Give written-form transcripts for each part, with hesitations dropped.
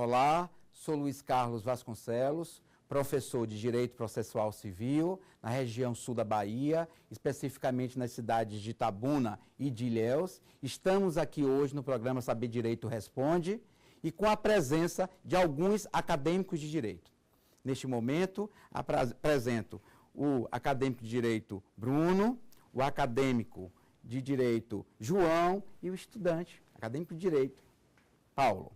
Olá, sou Luiz Carlos Vasconcelos, professor de Direito Processual Civil na região sul da Bahia, especificamente nas cidades de Itabuna e de Ilhéus. Estamos aqui hoje no programa Saber Direito Responde e com a presença de alguns acadêmicos de direito. Neste momento, apresento o acadêmico de direito Bruno, o acadêmico de direito João e o estudante acadêmico de direito Paulo.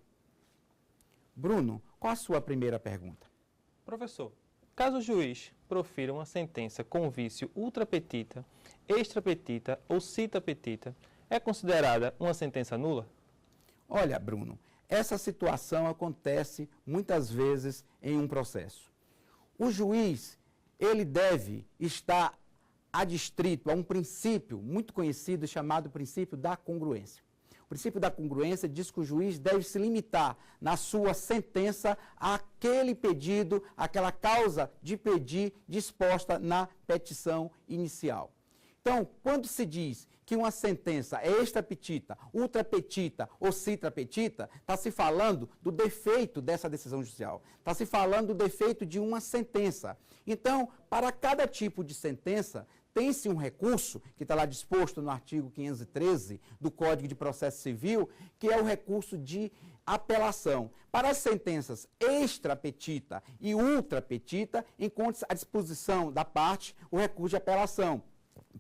Bruno, qual a sua primeira pergunta? Professor, caso o juiz profira uma sentença com vício ultrapetita, extrapetita ou citapetita, é considerada uma sentença nula? Olha, Bruno, essa situação acontece muitas vezes em um processo. O juiz, ele deve estar adstrito a um princípio muito conhecido chamado princípio da congruência. O princípio da congruência diz que o juiz deve se limitar na sua sentença àquele pedido, àquela causa de pedir disposta na petição inicial. Então, quando se diz que uma sentença é extrapetita, ultrapetita ou citrapetita, está se falando do defeito dessa decisão judicial. Está se falando do defeito de uma sentença. Então, para cada tipo de sentença, tem-se um recurso, que está lá disposto no artigo 513 do Código de Processo Civil, que é o recurso de apelação. Para as sentenças extrapetita e ultrapetita, encontra-se à disposição da parte o recurso de apelação.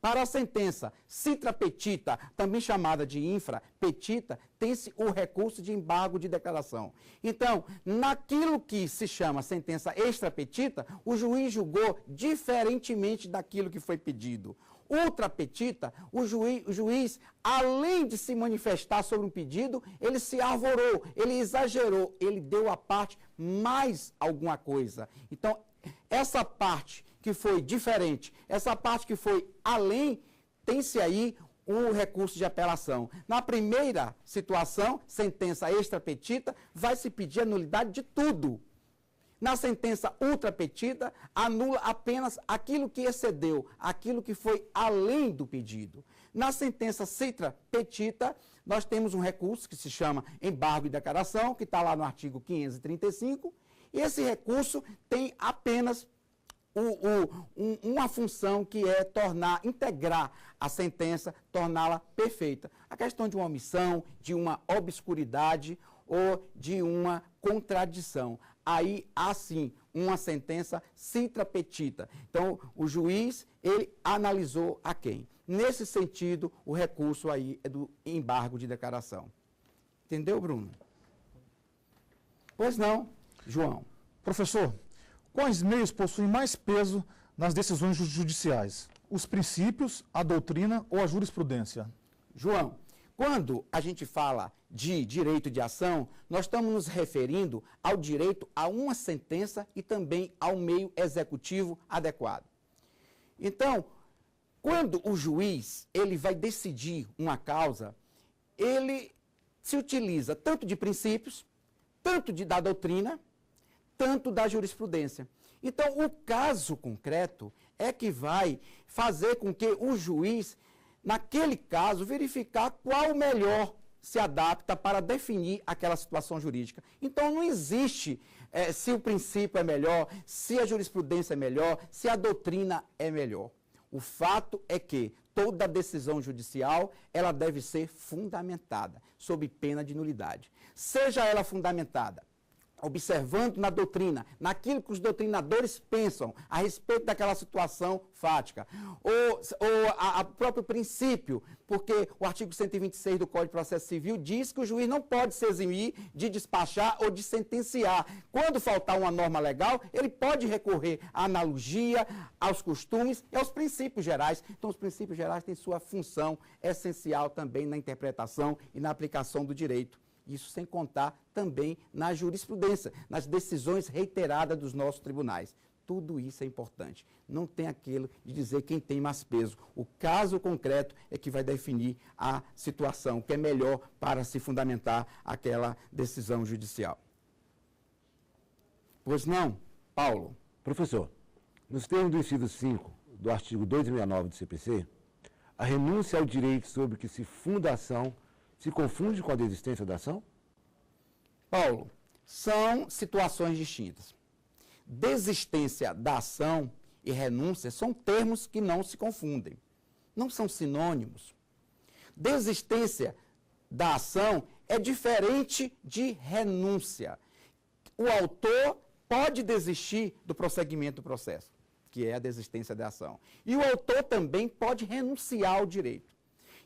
Para a sentença citrapetita, também chamada de infrapetita, tem-se o recurso de embargo de declaração. Então, naquilo que se chama sentença extrapetita, o juiz julgou diferentemente daquilo que foi pedido. Ultrapetita, o juiz, além de se manifestar sobre um pedido, ele se arvorou, ele exagerou, ele deu à parte mais alguma coisa. Então, essa parte que foi diferente, essa parte que foi além, tem-se aí um recurso de apelação. Na primeira situação, sentença extrapetita, vai se pedir a nulidade de tudo. Na sentença ultrapetita, anula apenas aquilo que excedeu, aquilo que foi além do pedido. Na sentença citrapetita, nós temos um recurso que se chama embargo de declaração, que está lá no artigo 535, e esse recurso tem apenas uma função que é integrar a sentença, torná-la perfeita. A questão de uma omissão, de uma obscuridade ou de uma contradição. Aí há sim uma sentença citrapetita. Então, o juiz, ele analisou a quem? Nesse sentido, o recurso aí é do embargo de declaração. Entendeu, Bruno? Pois não, João. Professor, quais meios possuem mais peso nas decisões judiciais? Os princípios, a doutrina ou a jurisprudência? João, quando a gente fala de direito de ação, nós estamos nos referindo ao direito a uma sentença e também ao meio executivo adequado. Então, quando o juiz ele vai decidir uma causa, ele se utiliza tanto de princípios, tanto da doutrina, tanto da jurisprudência. Então, o caso concreto é que vai fazer com que o juiz, naquele caso, verificar qual melhor se adapta para definir aquela situação jurídica. Então, não existe se o princípio é melhor, se a jurisprudência é melhor, se a doutrina é melhor. O fato é que toda decisão judicial, ela deve ser fundamentada, sob pena de nulidade. Seja ela fundamentada observando na doutrina, naquilo que os doutrinadores pensam a respeito daquela situação fática, ou a próprio princípio, porque o artigo 126 do Código de Processo Civil diz que o juiz não pode se eximir de despachar ou de sentenciar. Quando faltar uma norma legal, ele pode recorrer à analogia, aos costumes e aos princípios gerais. Então, os princípios gerais têm sua função essencial também na interpretação e na aplicação do direito. Isso sem contar também na jurisprudência, nas decisões reiteradas dos nossos tribunais. Tudo isso é importante. Não tem aquilo de dizer quem tem mais peso. O caso concreto é que vai definir a situação, que é melhor para se fundamentar aquela decisão judicial. Pois não, Paulo? Professor, nos termos do inciso 5 do artigo 269 do CPC, a renúncia ao direito sobre que se funda a ação se confunde com a desistência da ação? Paulo, São situações distintas. Desistência da ação e renúncia são termos que não se confundem. Não são sinônimos. Desistência da ação é diferente de renúncia. O autor pode desistir do prosseguimento do processo, que é a desistência da ação. E o autor também pode renunciar ao direito.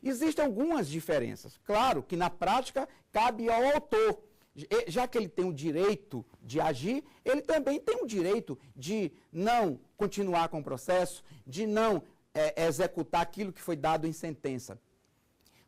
Existem algumas diferenças. Claro que na prática cabe ao autor. Já que ele tem o direito de agir, ele também tem o direito de não continuar com o processo, de não executar aquilo que foi dado em sentença.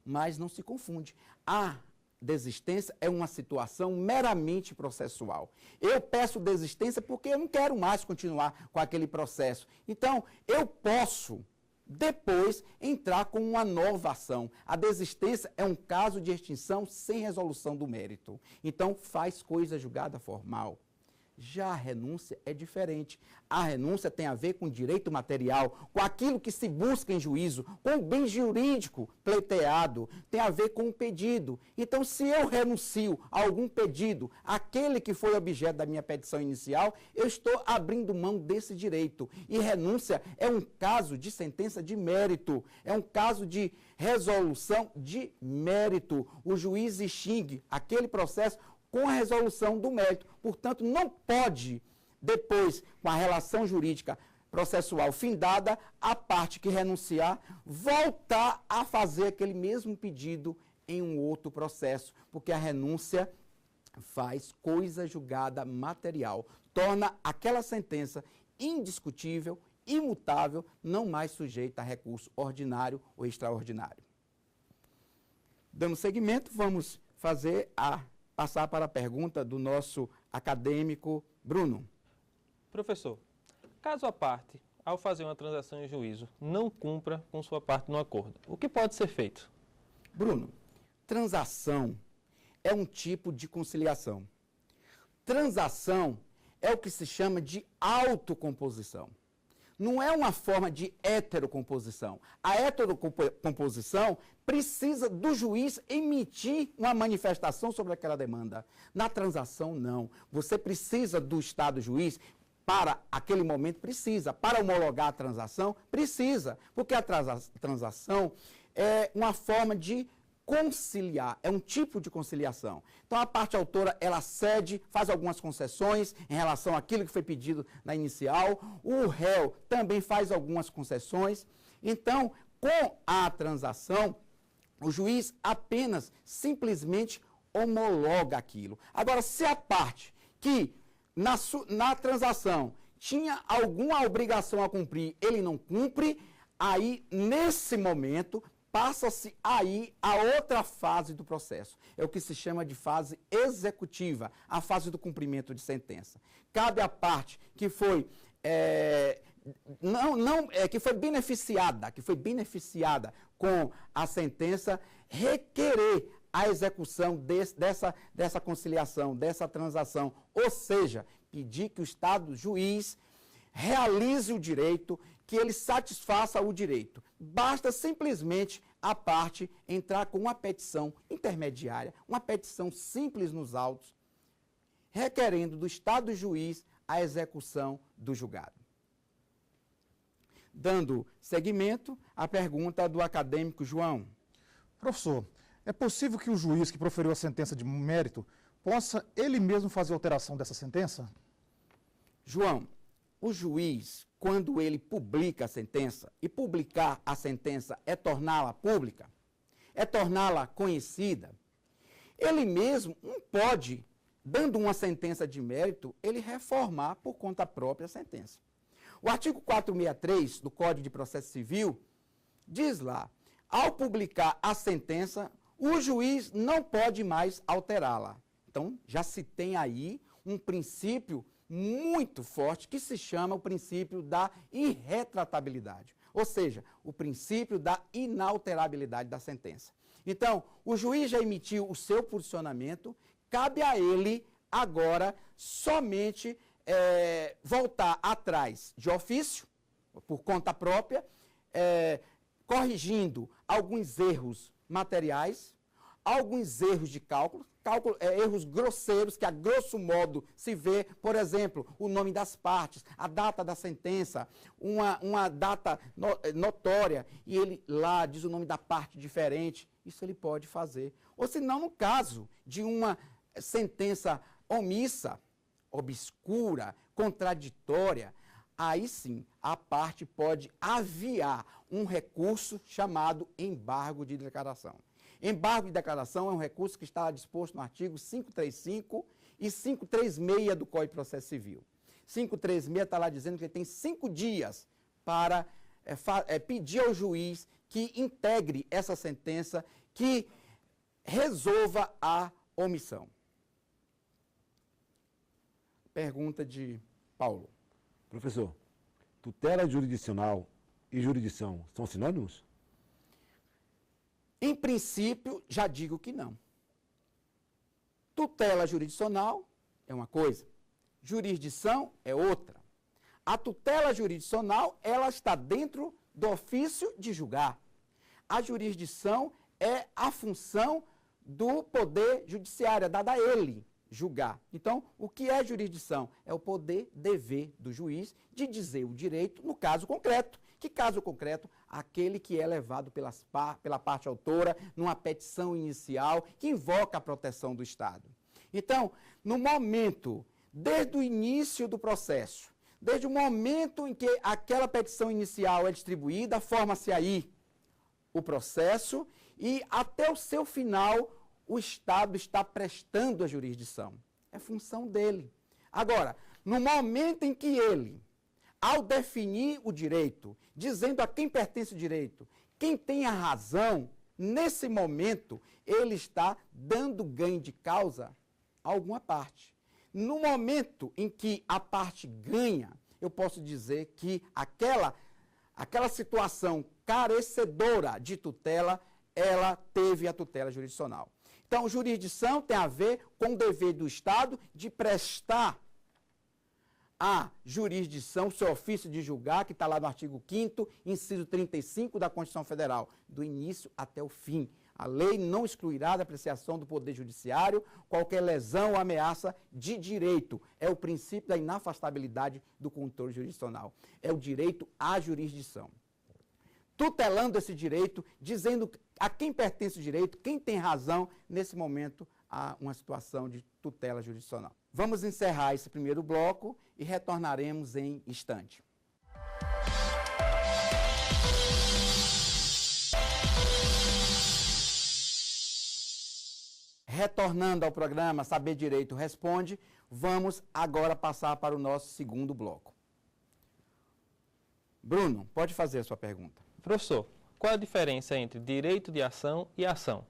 Mas não se confunde. A desistência é uma situação meramente processual. Eu peço desistência porque eu não quero mais continuar com aquele processo. Então, eu posso depois entrar com uma nova ação. A desistência é um caso de extinção sem resolução do mérito. Então, faz coisa julgada formal. Já a renúncia é diferente. A renúncia tem a ver com direito material, com aquilo que se busca em juízo, com o bem jurídico pleiteado, tem a ver com o pedido. Então, se eu renuncio a algum pedido, aquele que foi objeto da minha petição inicial, eu estou abrindo mão desse direito. E renúncia é um caso de sentença de mérito, é um caso de resolução de mérito. O juiz extingue aquele processo com a resolução do mérito. Portanto, não pode, depois, com a relação jurídica processual findada, a parte que renunciar, voltar a fazer aquele mesmo pedido em um outro processo, porque a renúncia faz coisa julgada material, torna aquela sentença indiscutível, imutável, não mais sujeita a recurso ordinário ou extraordinário. Dando seguimento, vamos passar para a pergunta do nosso acadêmico Bruno. Professor, caso a parte, ao fazer uma transação em juízo, não cumpra com sua parte no acordo, o que pode ser feito? Bruno, transação é um tipo de conciliação. Transação é o que se chama de autocomposição. Não é uma forma de heterocomposição. A heterocomposição precisa do juiz emitir uma manifestação sobre aquela demanda. Na transação, não. Você precisa do Estado juiz para aquele momento, precisa. Para homologar a transação, precisa. Porque a transação é uma forma de conciliar, é um tipo de conciliação. Então, a parte autora, ela cede, faz algumas concessões em relação àquilo que foi pedido na inicial. O réu também faz algumas concessões. Então, com a transação, o juiz apenas, simplesmente, homologa aquilo. Agora, se a parte que na transação tinha alguma obrigação a cumprir, ele não cumpre, aí, nesse momento, passa-se aí a outra fase do processo. É o que se chama de fase executiva, a fase do cumprimento de sentença. Cabe à parte que foi que foi beneficiada com a sentença, requerer a execução dessa conciliação, dessa transação. Ou seja, pedir que o Estado juiz realize o direito, que ele satisfaça o direito. Basta simplesmente a parte entrar com uma petição intermediária, uma petição simples nos autos, requerendo do Estado juiz a execução do julgado. Dando seguimento à pergunta do acadêmico João. Professor, é possível que o juiz que proferiu a sentença de mérito possa ele mesmo fazer alteração dessa sentença? João, o juiz, quando ele publica a sentença, e publicar a sentença é torná-la pública, é torná-la conhecida, ele mesmo não pode, dando uma sentença de mérito, ele reformar por conta própria a sentença. O artigo 463 do Código de Processo Civil diz lá, ao publicar a sentença, o juiz não pode mais alterá-la. Então, já se tem aí um princípio muito forte que se chama o princípio da irretratabilidade, ou seja, o princípio da inalterabilidade da sentença. Então, o juiz já emitiu o seu posicionamento, cabe a ele agora somente voltar atrás de ofício, por conta própria, corrigindo alguns erros materiais, alguns erros de cálculo. erros grosseiros que, a grosso modo, se vê, por exemplo, o nome das partes, a data da sentença, uma data notória, e ele lá diz o nome da parte diferente. Isso ele pode fazer. Ou se não, no caso de uma sentença omissa, obscura, contraditória, aí sim a parte pode aviar um recurso chamado embargo de declaração. Embargo de declaração é um recurso que está disposto no artigo 535 e 536 do Código de Processo Civil. 536 está lá dizendo que ele tem 5 dias para pedir ao juiz que integre essa sentença, que resolva a omissão. Pergunta de Paulo. Professor, tutela jurisdicional e jurisdição são sinônimos? Em princípio, já digo que não. Tutela jurisdicional é uma coisa, jurisdição é outra. A tutela jurisdicional, ela está dentro do ofício de julgar. A jurisdição é a função do poder judiciário, é dada a ele julgar. Então, o que é jurisdição? É o poder, dever do juiz de dizer o direito no caso concreto. Que caso concreto? Aquele que é levado pela parte autora numa petição inicial que invoca a proteção do Estado. Então, no momento, desde o início do processo, desde o momento em que aquela petição inicial é distribuída, forma-se aí o processo e até o seu final o Estado está prestando a jurisdição. É função dele. Agora, no momento em que ele, ao definir o direito, dizendo a quem pertence o direito, quem tem a razão, nesse momento, ele está dando ganho de causa a alguma parte. No momento em que a parte ganha, eu posso dizer que aquela situação carecedora de tutela, ela teve a tutela jurisdicional. Então, jurisdição tem a ver com o dever do Estado de prestar a jurisdição, seu ofício de julgar, que está lá no artigo 5º, inciso 35 da Constituição Federal, do início até o fim. A lei não excluirá da apreciação do Poder Judiciário qualquer lesão ou ameaça de direito. É o princípio da inafastabilidade do controle jurisdicional. É o direito à jurisdição. Tutelando esse direito, dizendo a quem pertence o direito, quem tem razão, nesse momento há uma situação de tutela jurisdicional. Vamos encerrar esse primeiro bloco e retornaremos em instante. Retornando ao programa Saber Direito Responde, vamos agora passar para o nosso segundo bloco. Bruno, pode fazer a sua pergunta. Professor, qual a diferença entre direito de ação e ação?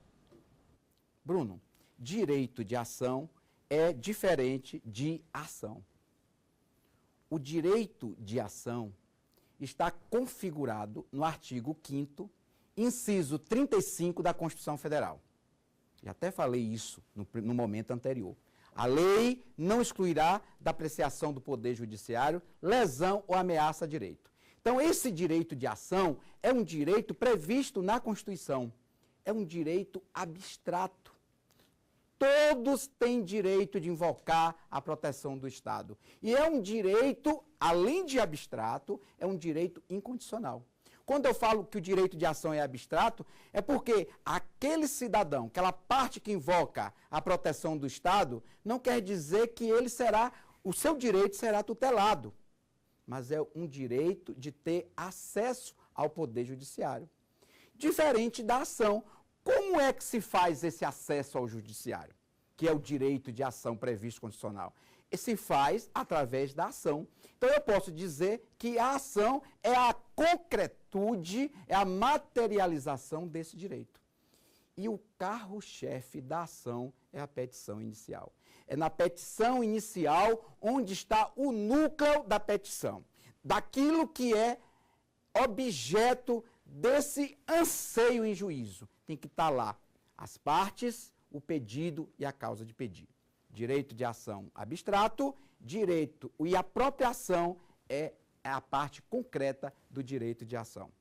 Bruno, direito de ação é diferente de ação. O direito de ação está configurado no artigo 5º, inciso 35 da Constituição Federal. Já até falei isso no momento anterior. A lei não excluirá da apreciação do Poder Judiciário lesão ou ameaça a direito. Então, esse direito de ação é um direito previsto na Constituição. É um direito abstrato. Todos têm direito de invocar a proteção do Estado. E é um direito, além de abstrato, é um direito incondicional. Quando eu falo que o direito de ação é abstrato, é porque aquele cidadão, aquela parte que invoca a proteção do Estado, não quer dizer que o seu direito será tutelado. Mas é um direito de ter acesso ao Poder Judiciário. Diferente da ação. Como é que se faz esse acesso ao Judiciário, que é o direito de ação previsto constitucional? E se faz através da ação. Então, eu posso dizer que a ação é a concretude, é a materialização desse direito. E o carro-chefe da ação é a petição inicial. É na petição inicial onde está o núcleo da petição, daquilo que é objeto desse anseio em juízo. Tem que estar lá as partes, o pedido e a causa de pedido. Direito de ação abstrato, direito e a própria ação é a parte concreta do direito de ação.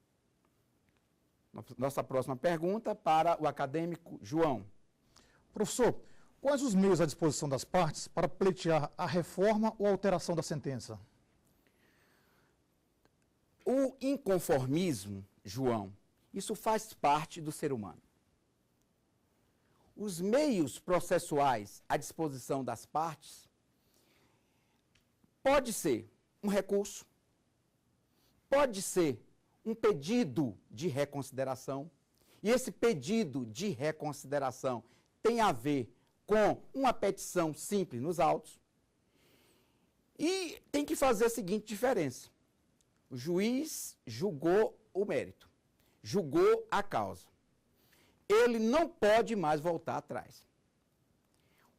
Nossa próxima pergunta para o acadêmico João. Professor, Quais os meios à disposição das partes para pleitear a reforma ou alteração da sentença? O inconformismo, João, isso faz parte do ser humano. Os meios processuais à disposição das partes pode ser um recurso, pode ser um pedido de reconsideração, e esse pedido de reconsideração tem a ver com uma petição simples nos autos, e tem que fazer a seguinte diferença. O juiz julgou o mérito, julgou a causa. Ele não pode mais voltar atrás.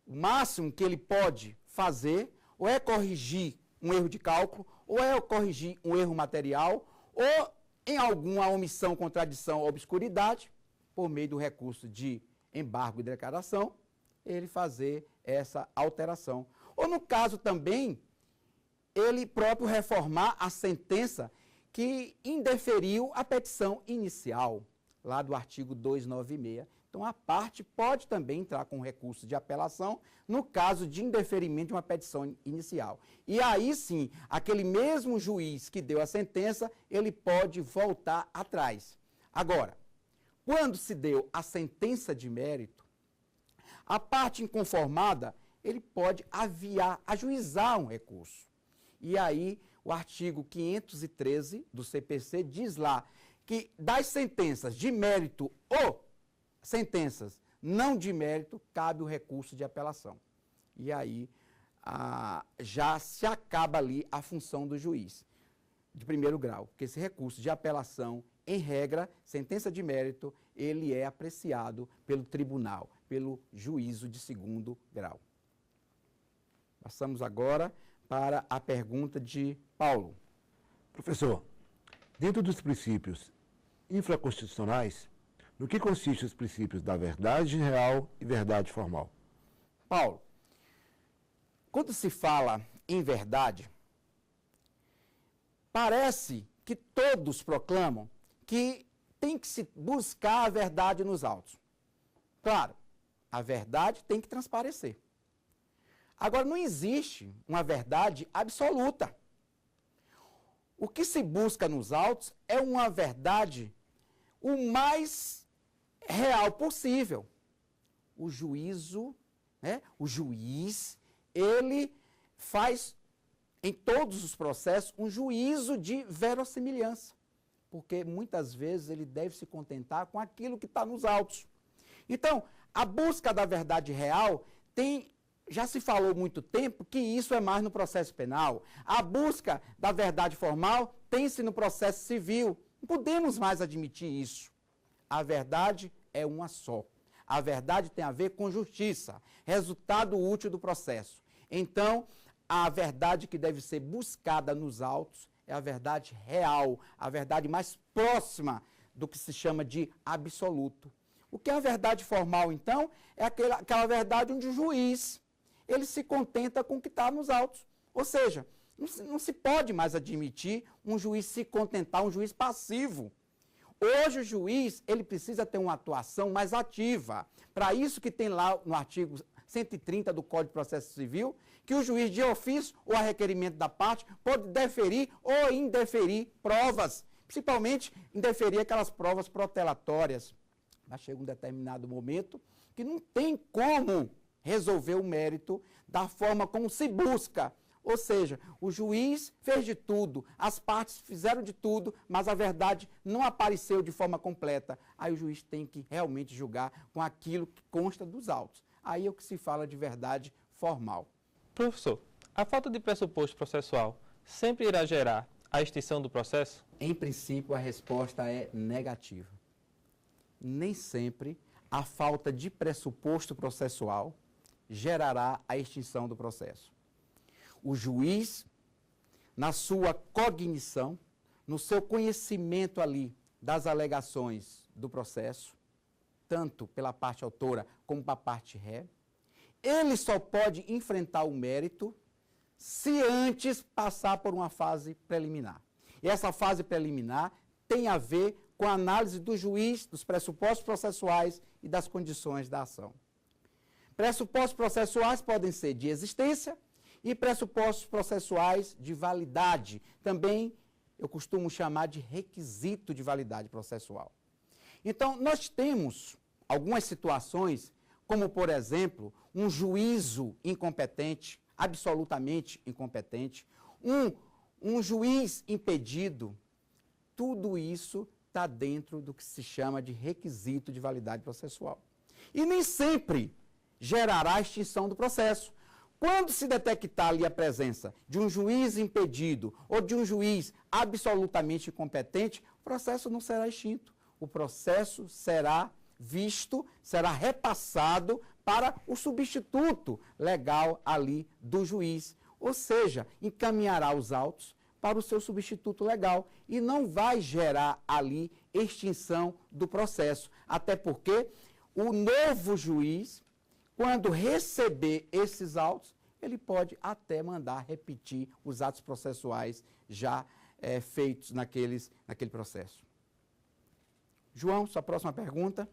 O máximo que ele pode fazer ou é corrigir um erro de cálculo, ou é corrigir um erro material, ou em alguma omissão, contradição ou obscuridade, por meio do recurso de embargo e declaração, ele fazer essa alteração. Ou no caso também, ele próprio reformar a sentença que indeferiu a petição inicial, lá do artigo 296. Então, a parte pode também entrar com recurso de apelação no caso de indeferimento de uma petição inicial. E aí sim, aquele mesmo juiz que deu a sentença, ele pode voltar atrás. Agora, quando se deu a sentença de mérito, a parte inconformada, ele pode ajuizar um recurso. E aí, o artigo 513 do CPC diz lá que das sentenças de mérito ou sentenças não de mérito, cabe o recurso de apelação. E aí já se acaba ali a função do juiz de primeiro grau, porque esse recurso de apelação, em regra, sentença de mérito, ele é apreciado pelo tribunal, pelo juízo de segundo grau. Passamos agora para a pergunta de Paulo. Professor, dentro dos princípios infraconstitucionais, no que consistem os princípios da verdade real e verdade formal? Paulo, quando se fala em verdade, parece que todos proclamam que tem que se buscar a verdade nos autos. Claro, a verdade tem que transparecer. Agora, não existe uma verdade absoluta. O que se busca nos autos é uma verdade o mais real possível. O juízo, o juiz, ele faz em todos os processos um juízo de verossimilhança, porque muitas vezes ele deve se contentar com aquilo que está nos autos. Então, a busca da verdade real já se falou muito tempo que isso é mais no processo penal. A busca da verdade formal tem-se no processo civil. Não podemos mais admitir isso. A verdade é uma só. A verdade tem a ver com justiça, resultado útil do processo. Então, a verdade que deve ser buscada nos autos é a verdade real, a verdade mais próxima do que se chama de absoluto. O que é a verdade formal, então, é aquela verdade onde o juiz ele se contenta com o que está nos autos. Ou seja, não se pode mais admitir um juiz se contentar, um juiz passivo. Hoje o juiz ele precisa ter uma atuação mais ativa. Para isso que tem lá no artigo 130 do Código de Processo Civil, que o juiz de ofício ou a requerimento da parte pode deferir ou indeferir provas, principalmente indeferir aquelas provas protelatórias. Mas chega um determinado momento que não tem como resolver o mérito da forma como se busca. Ou seja, o juiz fez de tudo, as partes fizeram de tudo, mas a verdade não apareceu de forma completa. Aí o juiz tem que realmente julgar com aquilo que consta dos autos. Aí é o que se fala de verdade formal. Professor, a falta de pressuposto processual sempre irá gerar a extinção do processo? Em princípio, a resposta é negativa. Nem sempre a falta de pressuposto processual gerará a extinção do processo. O juiz, na sua cognição, no seu conhecimento ali das alegações do processo, tanto pela parte autora como pela parte ré, ele só pode enfrentar o mérito se antes passar por uma fase preliminar. E essa fase preliminar tem a ver com a análise do juiz, dos pressupostos processuais e das condições da ação. Pressupostos processuais podem ser de existência e pressupostos processuais de validade. Também eu costumo chamar de requisito de validade processual. Então, nós temos algumas situações, como, por exemplo, um juízo incompetente, absolutamente incompetente, um juiz impedido. Tudo isso está dentro do que se chama de requisito de validade processual. E nem sempre gerará extinção do processo. Quando se detectar ali a presença de um juiz impedido ou de um juiz absolutamente incompetente, o processo não será extinto. O processo será visto, será repassado para o substituto legal ali do juiz. Ou seja, encaminhará os autos para o seu substituto legal e não vai gerar ali extinção do processo. Até porque o novo juiz, quando receber esses autos, ele pode até mandar repetir os atos processuais já feitos naquele processo. João, sua próxima pergunta.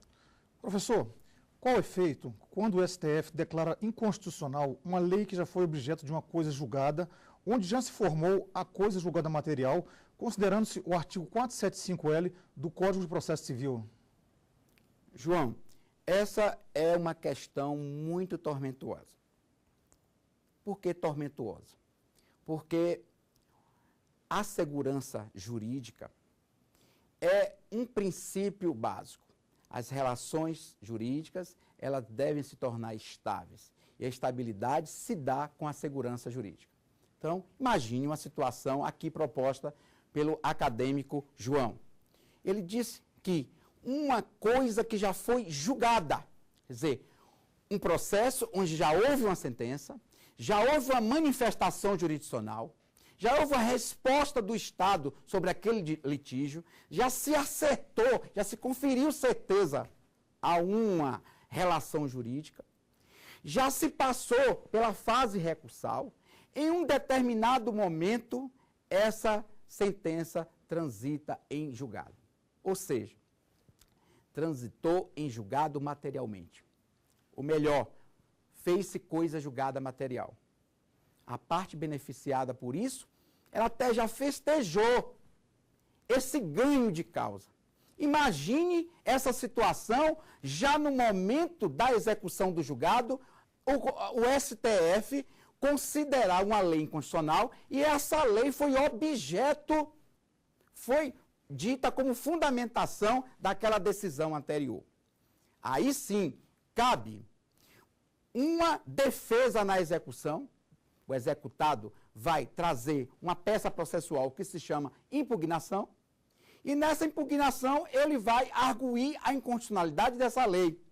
Professor, qual o efeito quando o STF declara inconstitucional uma lei que já foi objeto de uma coisa julgada, onde já se formou a coisa julgada material, considerando-se o artigo 475-L do Código de Processo Civil? João, essa é uma questão muito tormentosa. Por que tormentosa? Porque a segurança jurídica é um princípio básico. As relações jurídicas, elas devem se tornar estáveis. E a estabilidade se dá com a segurança jurídica. Então, imagine uma situação aqui proposta pelo acadêmico João. Ele disse que uma coisa que já foi julgada, quer dizer, um processo onde já houve uma sentença, já houve uma manifestação jurisdicional, já houve uma resposta do Estado sobre aquele litígio, já se acertou, já se conferiu certeza a uma relação jurídica, já se passou pela fase recursal, em um determinado momento, essa sentença transita em julgado. Ou seja, transitou em julgado materialmente. Ou melhor, fez-se coisa julgada material. A parte beneficiada por isso, ela até já festejou esse ganho de causa. Imagine essa situação já no momento da execução do julgado, o STF considerar uma lei inconstitucional e essa lei foi dita como fundamentação daquela decisão anterior. Aí sim, cabe uma defesa na execução. O executado vai trazer uma peça processual que se chama impugnação, e nessa impugnação ele vai arguir a inconstitucionalidade dessa lei,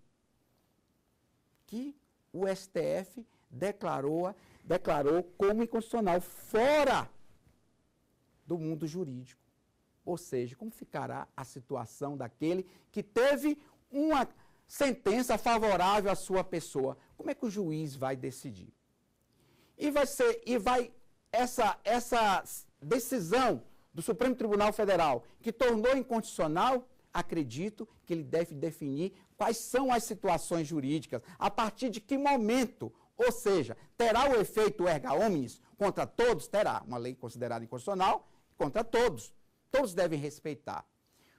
que o STF declarou como inconstitucional fora do mundo jurídico. Ou seja, como ficará a situação daquele que teve uma sentença favorável à sua pessoa? Como é que o juiz vai decidir? Essa decisão do Supremo Tribunal Federal, que tornou inconstitucional, acredito que ele deve definir quais são as situações jurídicas, a partir de que momento, ou seja, terá o efeito erga omnes contra todos, terá uma lei considerada inconstitucional contra todos. Todos devem respeitar.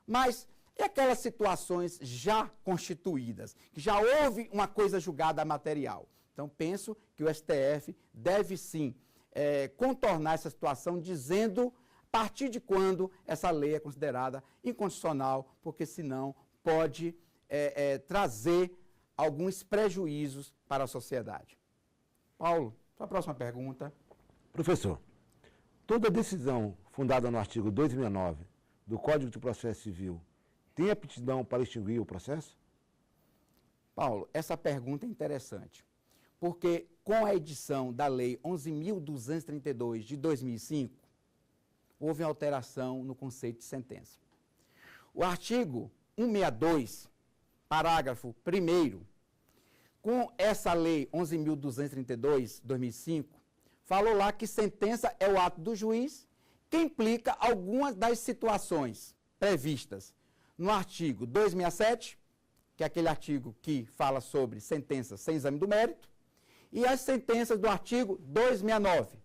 Mas e aquelas situações já constituídas, que já houve uma coisa julgada material? Então, penso que o STF deve sim contornar essa situação, dizendo a partir de quando essa lei é considerada inconstitucional, porque senão pode trazer alguns prejuízos para a sociedade. Paulo, sua próxima pergunta. Professor, toda decisão fundada no artigo 269 do Código de Processo Civil tem aptidão para extinguir o processo? Paulo, essa pergunta é interessante, porque com a edição da Lei 11.232 de 2005, houve uma alteração no conceito de sentença. O artigo 162, parágrafo 1º, com essa Lei 11.232 de 2005, falou lá que sentença é o ato do juiz que implica algumas das situações previstas no artigo 267, que é aquele artigo que fala sobre sentenças sem exame do mérito, e as sentenças do artigo 269,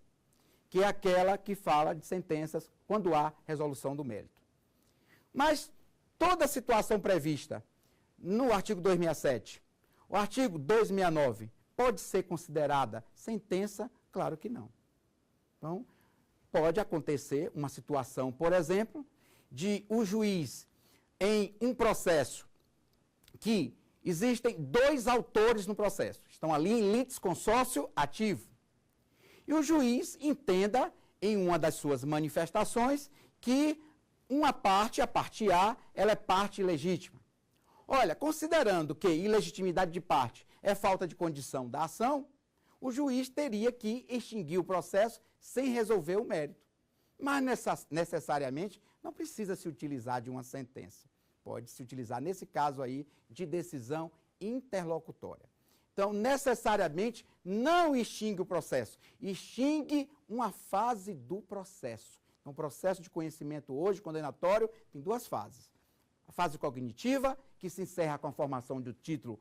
que é aquela que fala de sentenças quando há resolução do mérito. Mas toda situação prevista no artigo 267, o artigo 269, pode ser considerada sentença? Claro que não. Então, pode acontecer uma situação, por exemplo, de o juiz, em um processo que existem 2 autores no processo, estão ali em litisconsórcio ativo, e o juiz entenda, em uma das suas manifestações, que uma parte, a parte A, ela é parte ilegítima. Olha, considerando que ilegitimidade de parte é falta de condição da ação, o juiz teria que extinguir o processo sem resolver o mérito. Mas necessariamente não precisa se utilizar de uma sentença. Pode se utilizar, nesse caso aí, de decisão interlocutória. Então, necessariamente, não extingue o processo, extingue uma fase do processo. Então, o processo de conhecimento hoje, condenatório, tem 2 fases. A fase cognitiva, que se encerra com a formação do título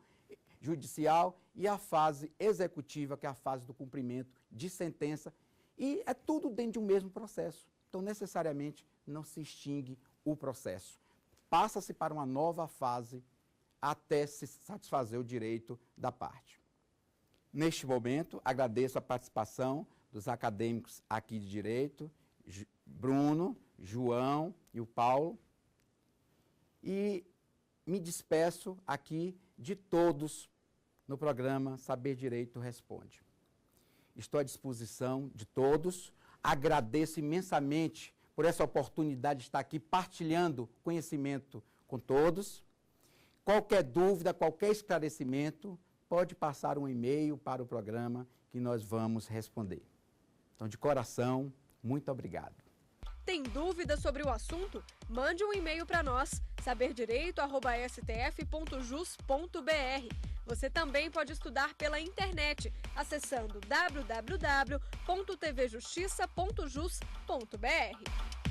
judicial, e a fase executiva, que é a fase do cumprimento de sentença, e é tudo dentro de um mesmo processo. Então, necessariamente, não se extingue o processo. Passa-se para uma nova fase até se satisfazer o direito da parte. Neste momento, agradeço a participação dos acadêmicos aqui de Direito, Bruno, João e o Paulo, e me despeço aqui de todos no programa Saber Direito Responde. Estou à disposição de todos, agradeço imensamente por essa oportunidade de estar aqui partilhando conhecimento com todos. Qualquer dúvida, qualquer esclarecimento, pode passar um e-mail para o programa que nós vamos responder. Então, de coração, muito obrigado. Tem dúvida sobre o assunto? Mande um e-mail para nós, saberdireito@stf.jus.br. Você também pode estudar pela internet, acessando www.tvjustiça.jus.br.